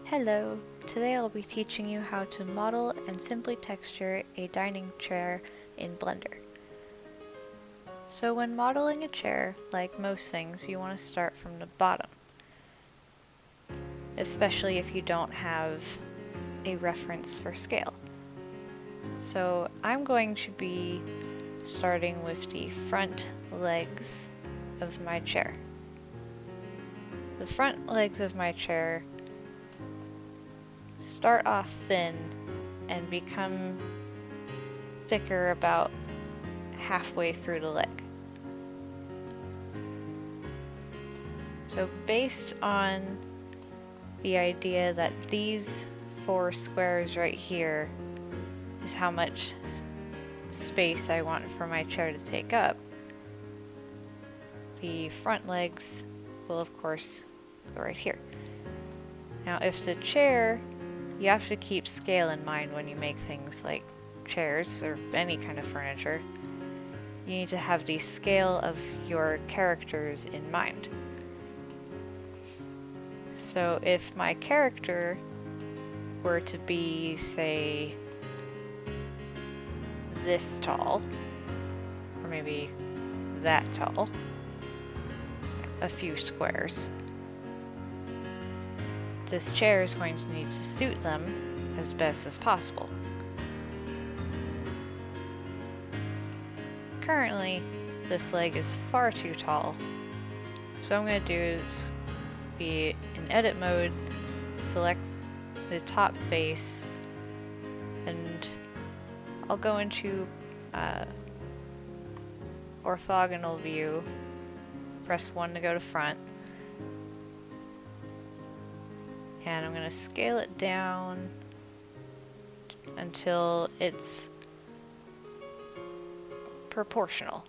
Hello, today I'll be teaching you how to model and simply texture a dining chair in Blender. So when modeling a chair, like most things, you want to start from the bottom, especially if you don't have a reference for scale. So I'm going to be starting with the front legs of my chair. The front legs of my chair start off thin and become thicker about halfway through the leg. So based on the idea that these 4 squares right here is how much space I want for my chair to take up, the front legs will of course go right here. Now if the chair, you have to keep scale in mind when you make things like chairs or any kind of furniture. You need to have the scale of your characters in mind. So if my character were to be, say, this tall, or maybe that tall, a few squares, this chair is going to need to suit them as best as possible. Currently, this leg is far too tall, so what I'm going to do is be in edit mode, select the top face, and I'll go into orthogonal view, press 1 to go to front, and I'm going to scale it down until it's proportional.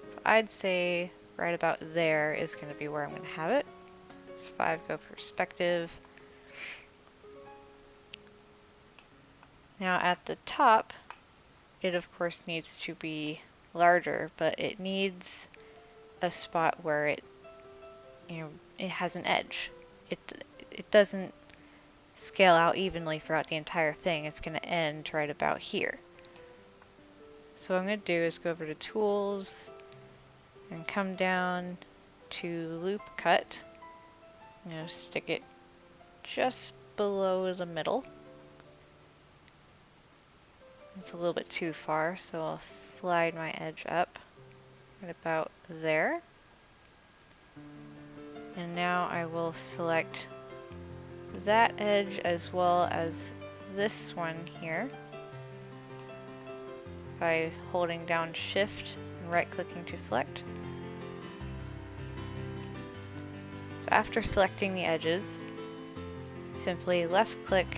So I'd say right about there is going to be where I'm going to have it. It's 5 go perspective. Now at the top, it of course needs to be larger, but it needs a spot where it has an edge. It doesn't scale out evenly throughout the entire thing. It's going to end right about here. So what I'm going to do is go over to Tools and come down to Loop Cut. I'm going to stick it just below the middle. It's a little bit too far, so I'll slide my edge up right about there. And now I will select that edge as well as this one here by holding down Shift and right-clicking to select. So after selecting the edges, simply left-click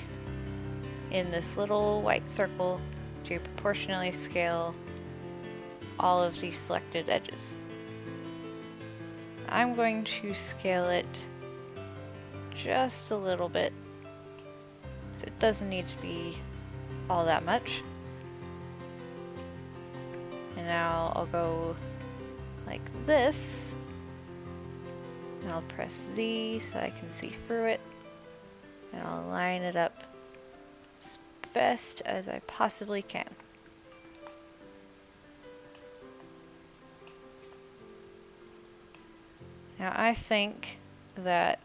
in this little white circle to proportionally scale all of the selected edges. I'm going to scale it just a little bit, so it doesn't need to be all that much. And now I'll go like this, and I'll press Z so I can see through it, and I'll line it up as best as I possibly can. Now I think that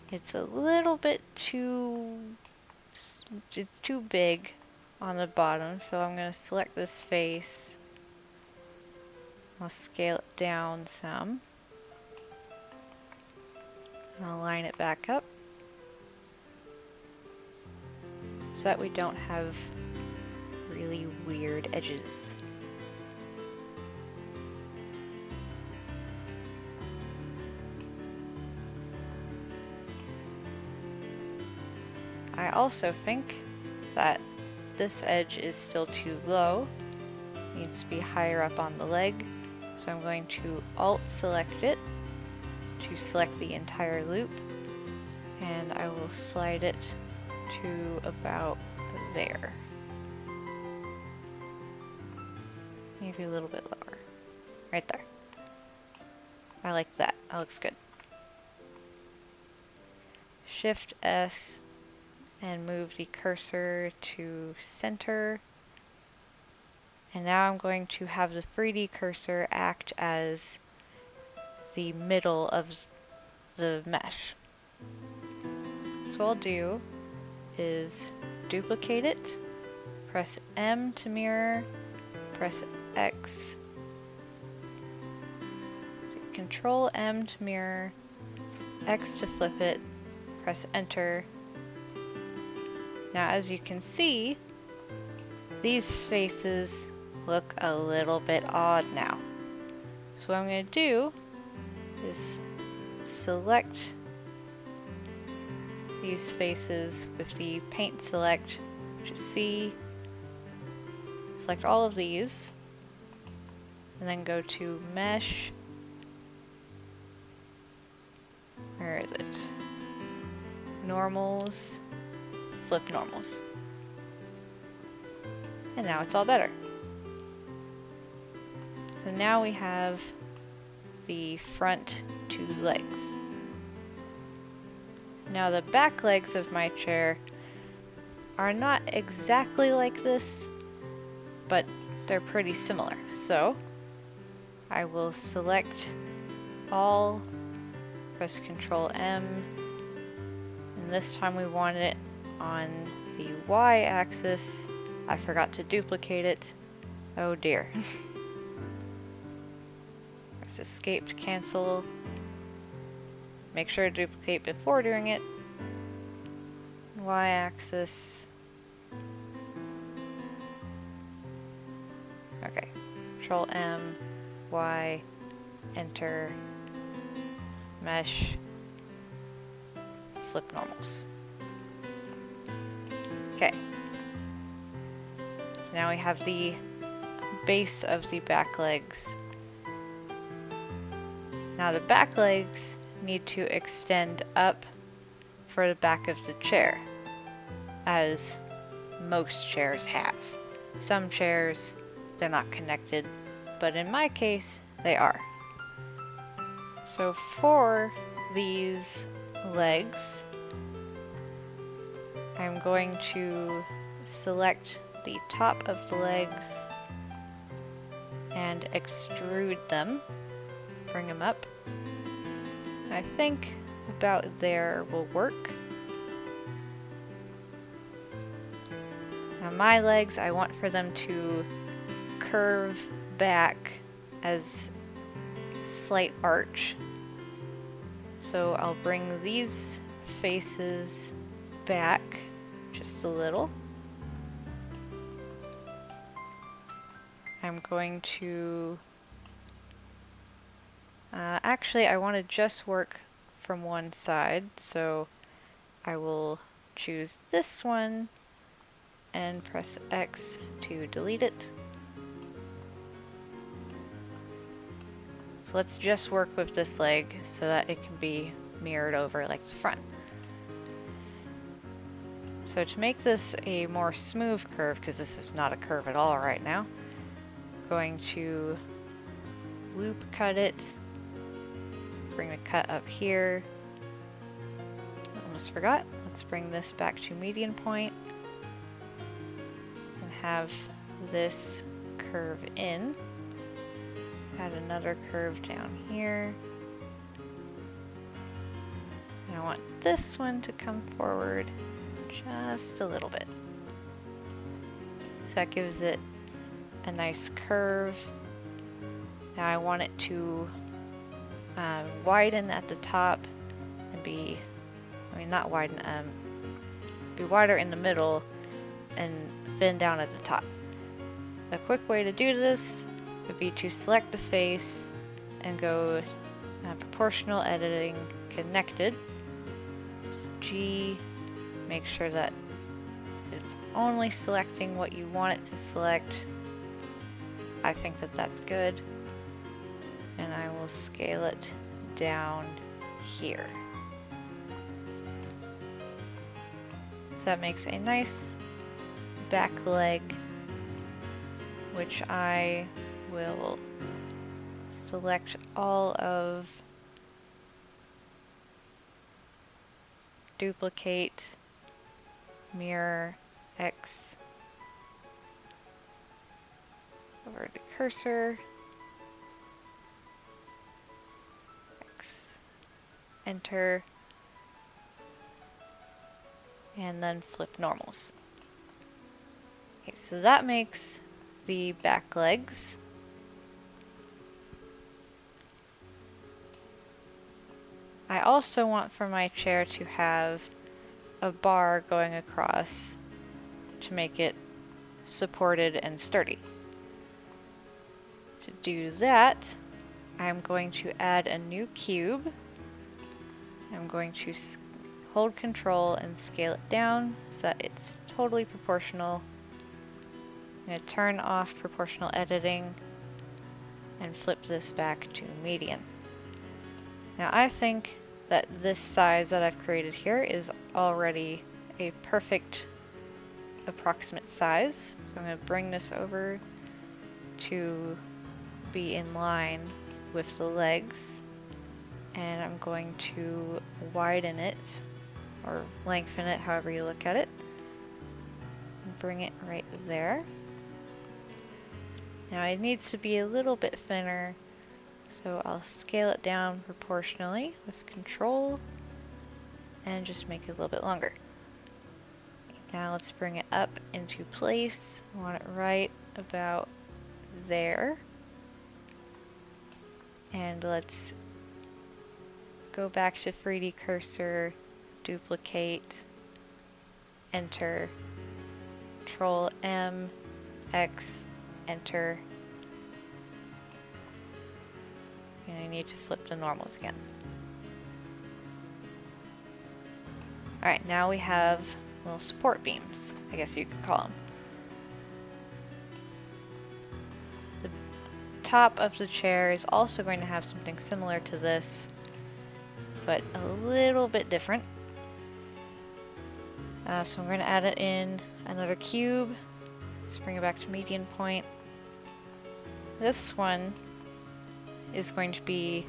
it's a little bit it's too big on the bottom, so I'm going to select this face. I'll scale it down some. I'll line it back up so that we don't have really weird edges. I also think that this edge is still too low, needs to be higher up on the leg, so I'm going to Alt select it to select the entire loop, and I will slide it to about there. Maybe a little bit lower. Right there. I like that. That looks good. Shift S and move the cursor to center. And now I'm going to have the 3D cursor act as the middle of the mesh. So what I'll do is duplicate it, press M to mirror, press X, Control M to mirror, X to flip it, press enter. Now as you can see, these faces look a little bit odd now. So what I'm going to do is select these faces with the paint select, which is C, select all of these, and then go to mesh. Where is it? Normals, flip normals. And now it's all better. So now we have the front two legs. Now the back legs of my chair are not exactly like this, but they're pretty similar. So I will select all, press Control M, and this time we want it on the Y axis. I forgot to duplicate it. Oh dear. Press Escape to cancel. Make sure to duplicate before doing it. Y axis. Okay. Control M, Y, enter, mesh, flip normals. Okay. So now we have the base of the back legs. Now the back legs need to extend up for the back of the chair, as most chairs have. Some chairs, they're not connected, but in my case, they are. So for these legs, I'm going to select the top of the legs and extrude them, bring them up. I think about there will work. Now my legs, I want for them to curve back as slight arch. So I'll bring these faces back just a little. I'm going to actually, I want to just work from one side, so I will choose this one and press X to delete it. So let's just work with this leg so that it can be mirrored over like the front. So to make this a more smooth curve, because this is not a curve at all right now, I'm going to loop cut it. Bring the cut up here. Almost forgot. Let's bring this back to median point and have this curve in. Add another curve down here. And I want this one to come forward just a little bit. So that gives it a nice curve. Now I want it to widen at the top and be, not widen, be wider in the middle and thin down at the top. A quick way to do this would be to select the face and go proportional editing connected. It's G, make sure that it's only selecting what you want it to select. I think that that's good. And I will scale it down here. So that makes a nice back leg, which I will select all of duplicate, mirror, X, over to cursor, X, enter, and then flip normals. Okay, so that makes the back legs. I also want for my chair to have a bar going across to make it supported and sturdy. To do that, I'm going to add a new cube. I'm going to hold Control and scale it down so that it's totally proportional. I'm going to turn off proportional editing and flip this back to median. Now I think that this size that I've created here is already a perfect approximate size. So I'm going to bring this over to be in line with the legs, and I'm going to widen it or lengthen it, however you look at it, and bring it right there. Now it needs to be a little bit thinner, so I'll scale it down proportionally with Control and just make it a little bit longer. Now let's bring it up into place. I want it right about there. And let's go back to 3D cursor, duplicate, enter, Control M, X, enter. And I need to flip the normals again. Alright, now we have little support beams, I guess you could call them. The top of the chair is also going to have something similar to this, but a little bit different. So I'm going to add it in another cube. Let's bring it back to median point. This one is going to be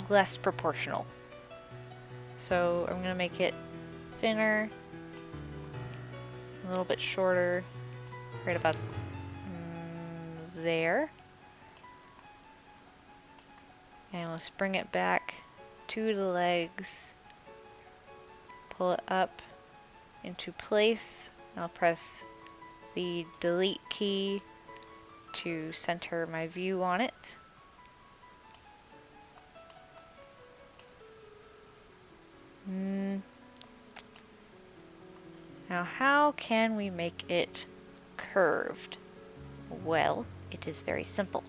less proportional. So I'm going to make it thinner, a little bit shorter, right about there. And let's bring it back to the legs, pull it up into place. I'll press the delete key to center my view on it. Now how can we make it curved? Well, it is very simple.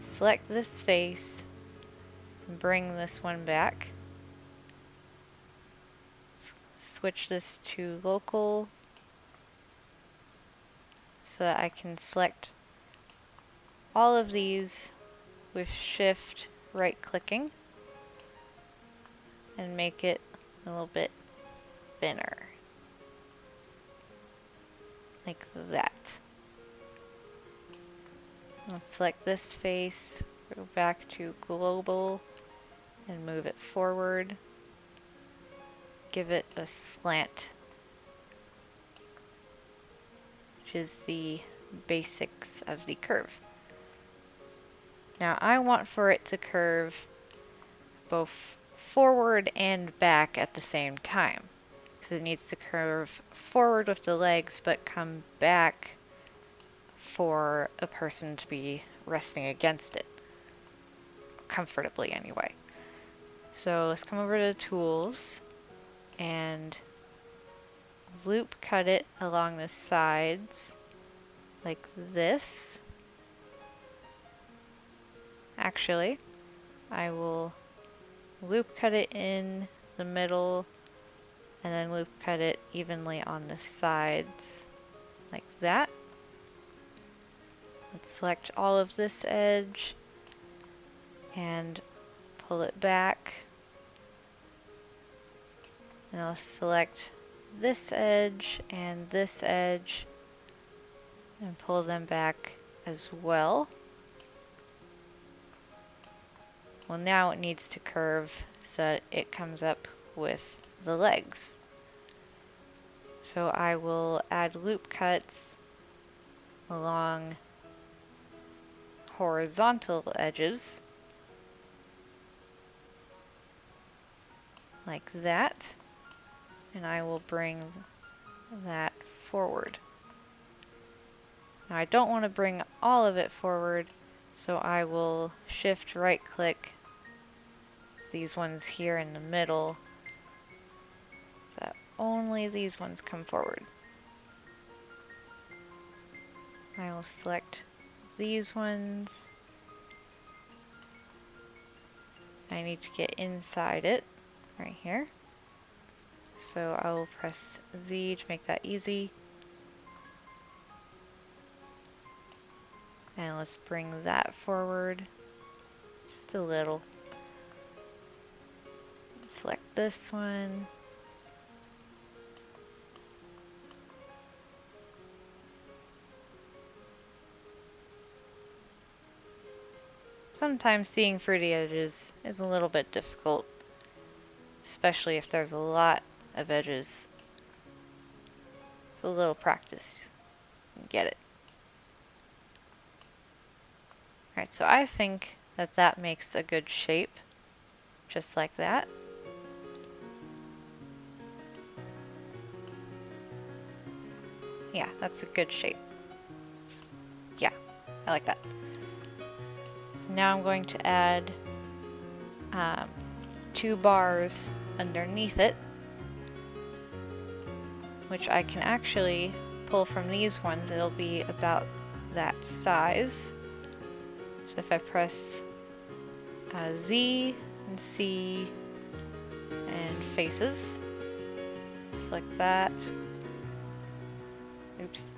Select this face and bring this one back. Switch this to local so that I can select all of these with shift right clicking and make it a little bit thinner, like that. Let's select this face, go back to global and move it forward. Give it a slant, which is the basics of the curve. Now I want for it to curve both forward and back at the same time, because it needs to curve forward with the legs but come back for a person to be resting against it, comfortably anyway. So let's come over to tools and loop cut it along the sides like this. Actually, I will loop cut it in the middle and then loop cut it evenly on the sides like that. Let's select all of this edge and pull it back. And I'll select this edge and pull them back as well. Well, now it needs to curve so that it comes up with the legs. So I will add loop cuts along horizontal edges, like that, and I will bring that forward. Now I don't want to bring all of it forward, so I will shift right click these ones here in the middle so that only these ones come forward. I will select these ones. I need to get inside it right here. So I will press Z to make that easy. And let's bring that forward just a little. Select this one. Sometimes seeing fruity edges is a little bit difficult, especially if there's a lot of edges. With a little practice, you can get it. Alright, so I think that that makes a good shape, just like that. Yeah, that's a good shape. Yeah, I like that. So now I'm going to add 2 bars underneath it, which I can actually pull from these ones. It'll be about that size. So if I press Z and C and faces, select that. Oops.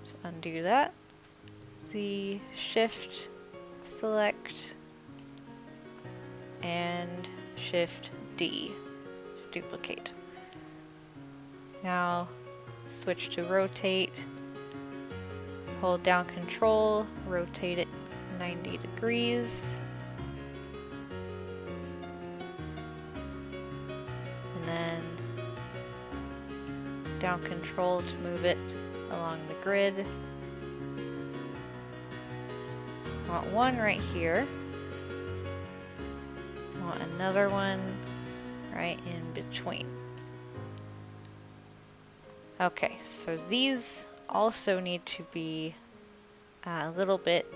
So undo that. Z, Shift, select, and Shift D to duplicate. Now switch to rotate. Hold down Control, rotate it 90 degrees. And then down Control to move it along the grid. I want one right here. I want another one right in between. Okay, so these also need to be a little bit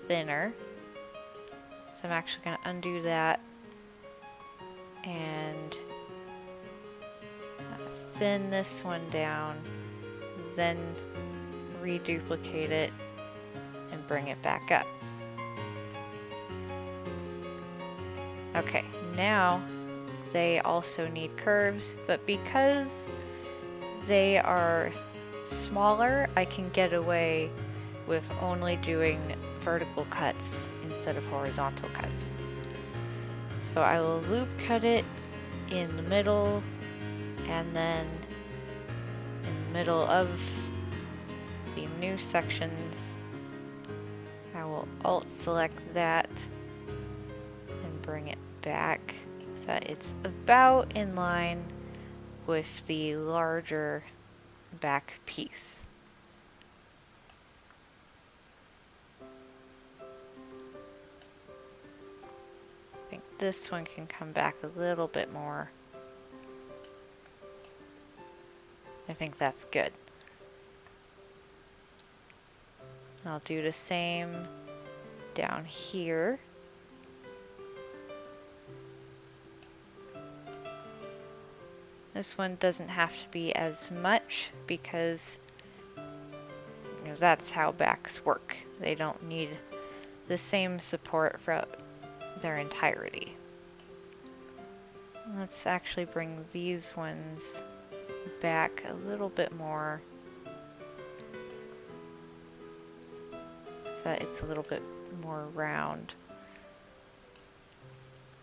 thinner. So I'm actually going to undo that and thin this one down, then reduplicate it and bring it back up. Okay, now they also need curves, but because they are smaller, I can get away with only doing vertical cuts instead of horizontal cuts. So I will loop cut it in the middle, and then in the middle of the new sections, I will Alt select that and bring it back so that it's about in line with the larger back piece. I think this one can come back a little bit more. I think that's good. I'll do the same down here. This one doesn't have to be as much because that's how backs work. They don't need the same support for their entirety. Let's actually bring these ones back a little bit more so that it's a little bit more round.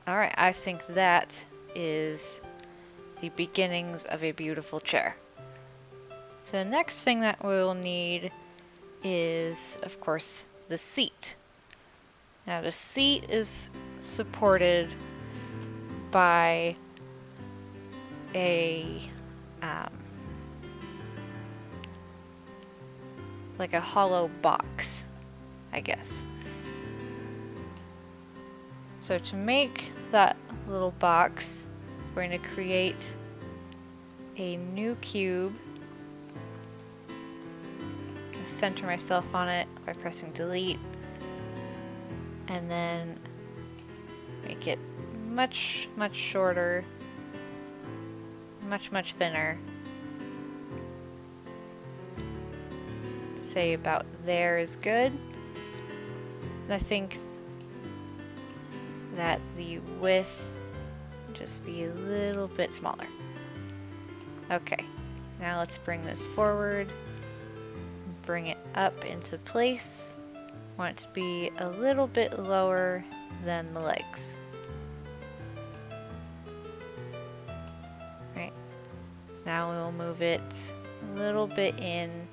Alright, I think that is the beginnings of a beautiful chair. So the next thing that we'll need is, of course, the seat. Now the seat is supported by a like a hollow box, I guess. So to make that little box, we're going to create a new cube. Center myself on it by pressing delete, and then make it much shorter, much thinner. Say about there is good. And I think that the width just be a little bit smaller. Okay, now let's bring this forward. Bring it up into place. Want it to be a little bit lower than the legs. Right. Now we'll move it a little bit in.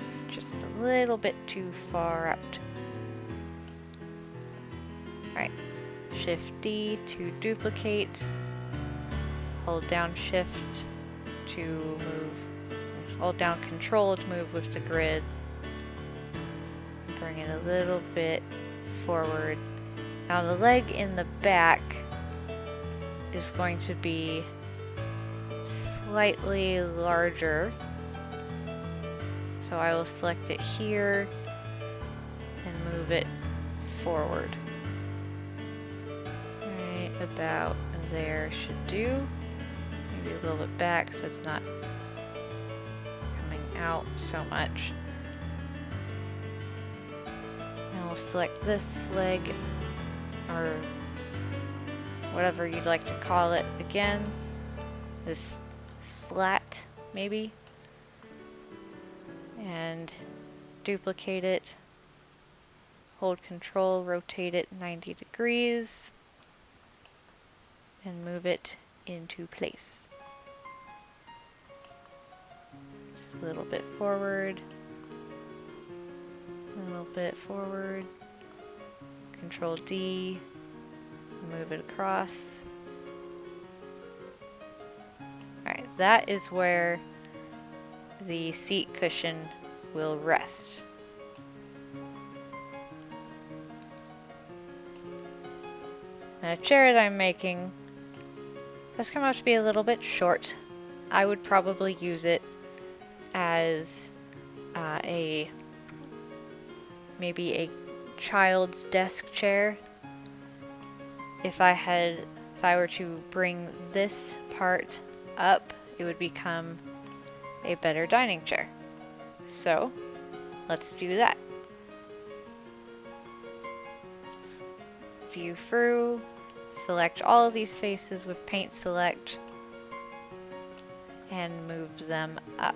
It's just a little bit too far out. Right. Shift D to duplicate. Hold down Shift to move. Hold down Control to move with the grid. Bring it a little bit forward. Now the leg in the back is going to be slightly larger. So I will select it here and move it forward. Right about there should do. Maybe a little bit back so it's not out so much. And we'll select this leg, or whatever you'd like to call it again. This slat, maybe. And duplicate it. Hold Control, rotate it 90 degrees. And move it into place. A little bit forward, a little bit forward, Control D, move it across. Alright, that is where the seat cushion will rest. Now, the chair that I'm making has come out to be a little bit short. I would probably use it as maybe a child's desk chair. If I were to bring this part up, it would become a better dining chair. So let's do that. Let's view through, select all of these faces with Paint Select, and move them up.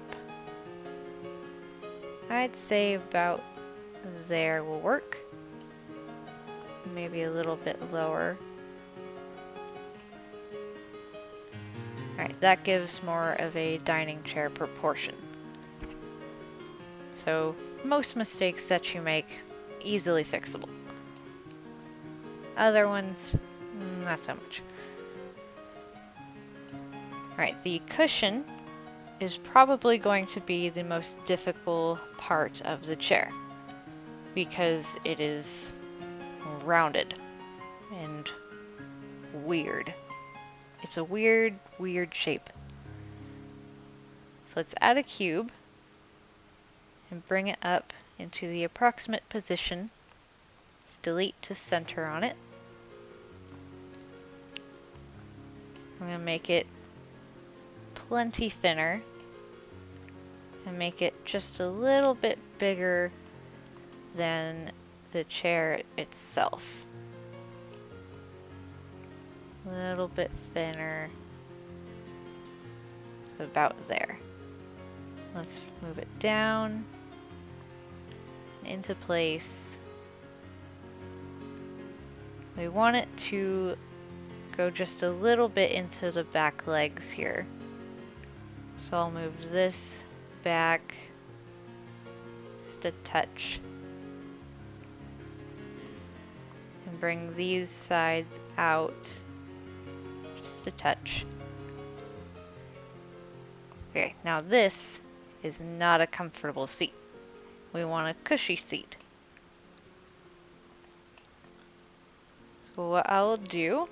I'd say about there will work. Maybe a little bit lower. Alright, that gives more of a dining chair proportion. So, most mistakes that you make, easily fixable. Other ones, not so much. Alright, the cushion is probably going to be the most difficult part of the chair because it is rounded and weird. It's a weird shape. So let's add a cube and bring it up into the approximate position. Let's delete to center on it. I'm going to make it plenty thinner and make it just a little bit bigger than the chair itself. A little bit thinner, about there. Let's move it down into place. We want it to go just a little bit into the back legs here. So I'll move this back just a touch. and bring these sides out just a touch. Okay, now this is not a comfortable seat. We want a cushy seat. So what I'll do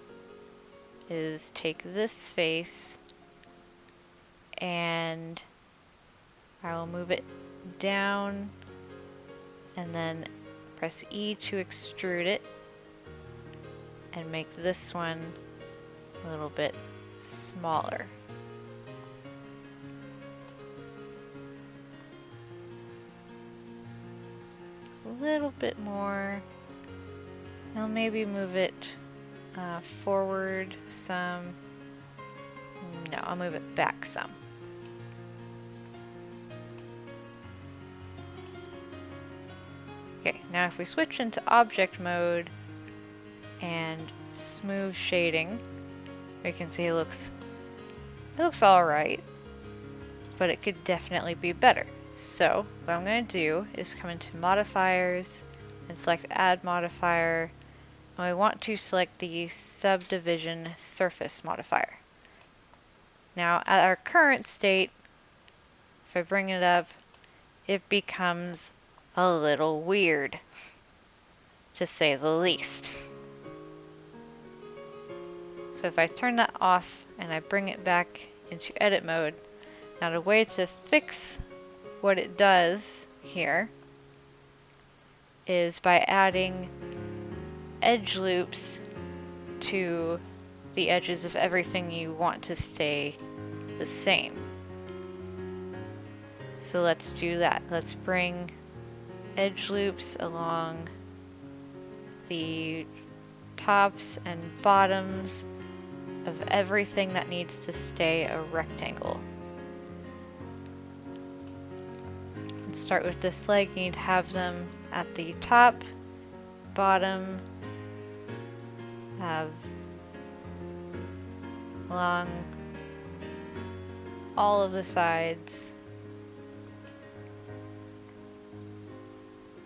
is take this face and I will move it down and then press E to extrude it and make this one a little bit smaller. A little bit more. I'll maybe move it forward some. No, I'll move it back some. Okay, now if we switch into object mode and smooth shading, we can see it looks alright, but it could definitely be better. So what I'm going to do is come into modifiers and select add modifier. And I want to select the subdivision surface modifier. Now at our current state, if I bring it up, it becomes a little weird, to say the least. So if I turn that off and I bring it back into edit mode, now the way to fix what it does here is by adding edge loops to the edges of everything you want to stay the same. So let's do that. Let's bring edge loops along the tops and bottoms of everything that needs to stay a rectangle. Let's start with this leg. You need to have them at the top, bottom, have along all of the sides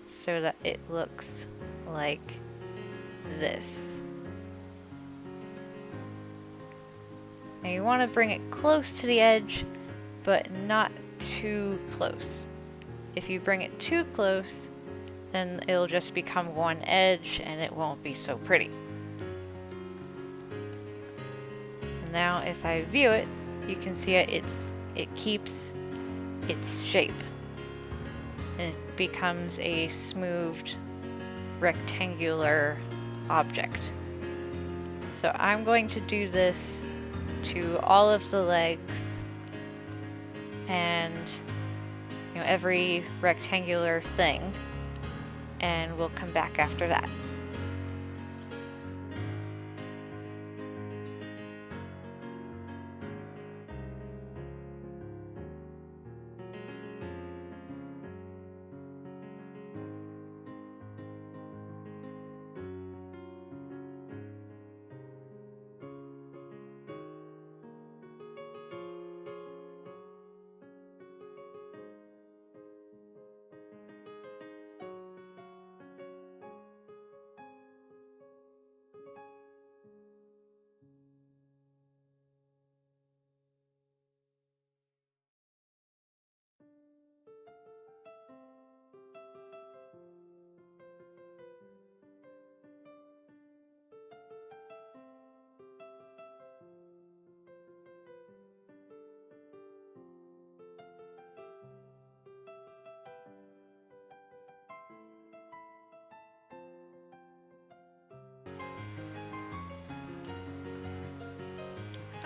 so that it looks like this. Now you want to bring it close to the edge, but not too close. If you bring it too close, then it'll just become one edge and it won't be so pretty. And now if I view it, you can see it keeps its shape. And it becomes a smoothed rectangular object. So I'm going to do this to all of the legs and every rectangular thing, and we'll come back after that.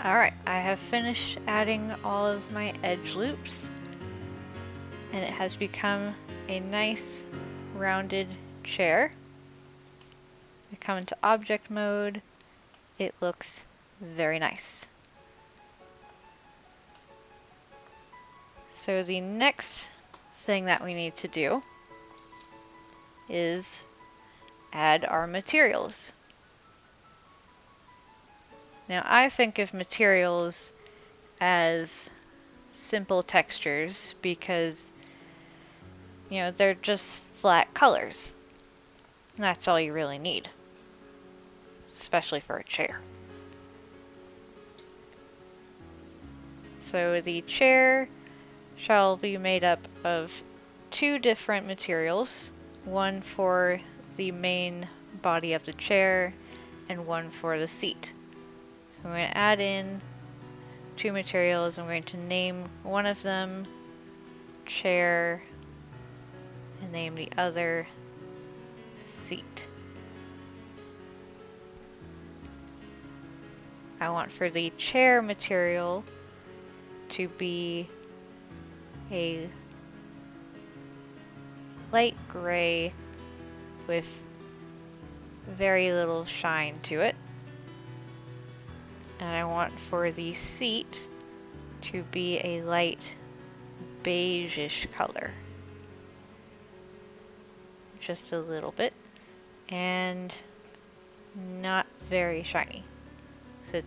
Alright, I have finished adding all of my edge loops, and it has become a nice rounded chair. I come into object mode, it looks very nice. So the next thing that we need to do is add our materials. Now I think of materials as simple textures because they're just flat colors. And that's all you really need. especially for a chair. So the chair shall be made up of 2 different materials, one for the main body of the chair and one for the seat. So I'm going to add in 2 materials. I'm going to name one of them chair and name the other seat. I want for the chair material to be a light gray with very little shine to it. And I want for the seat to be a light beige-ish color. Just a little bit. And not very shiny. So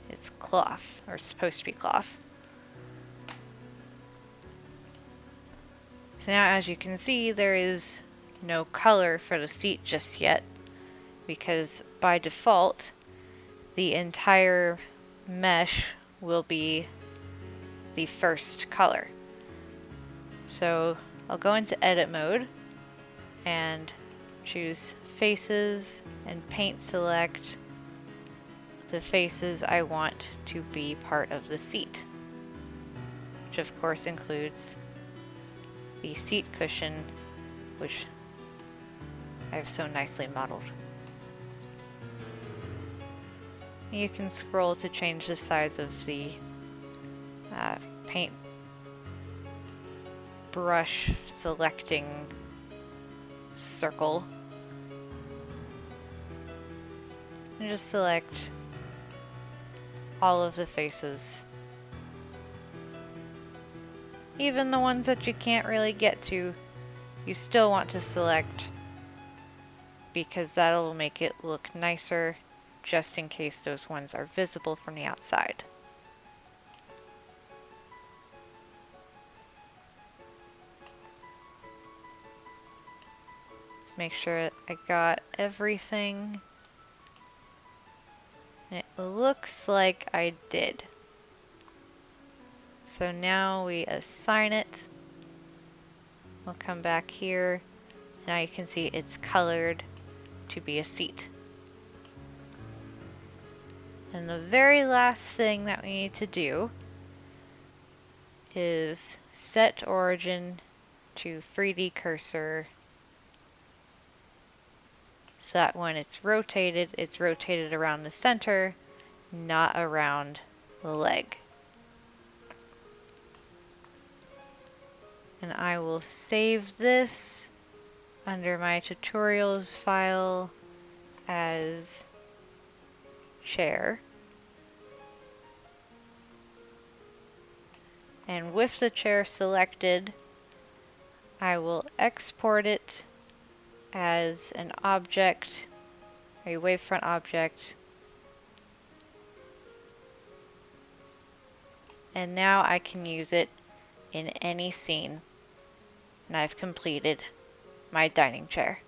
it's cloth, or it's supposed to be cloth. So now, as you can see, there is no color for the seat just yet, because by default, the entire mesh will be the first color. So I'll go into edit mode and choose faces and paint select the faces I want to be part of the seat, which of course includes the seat cushion, which I've so nicely modeled. You can scroll to change the size of the paint brush selecting circle. And just select all of the faces. Even the ones that you can't really get to, you still want to select, because that'll make it look nicer, just in case those ones are visible from the outside. Let's make sure I got everything. It looks like I did. So now we assign it. We'll come back here. Now you can see it's colored to be a seat. And the very last thing that we need to do is set origin to 3D cursor, so that when it's rotated around the center, not around the leg. And I will save this under my tutorials file as chair. And with the chair selected, I will export it as an object, a wavefront object. And now I can use it in any scene. And I've completed my dining chair.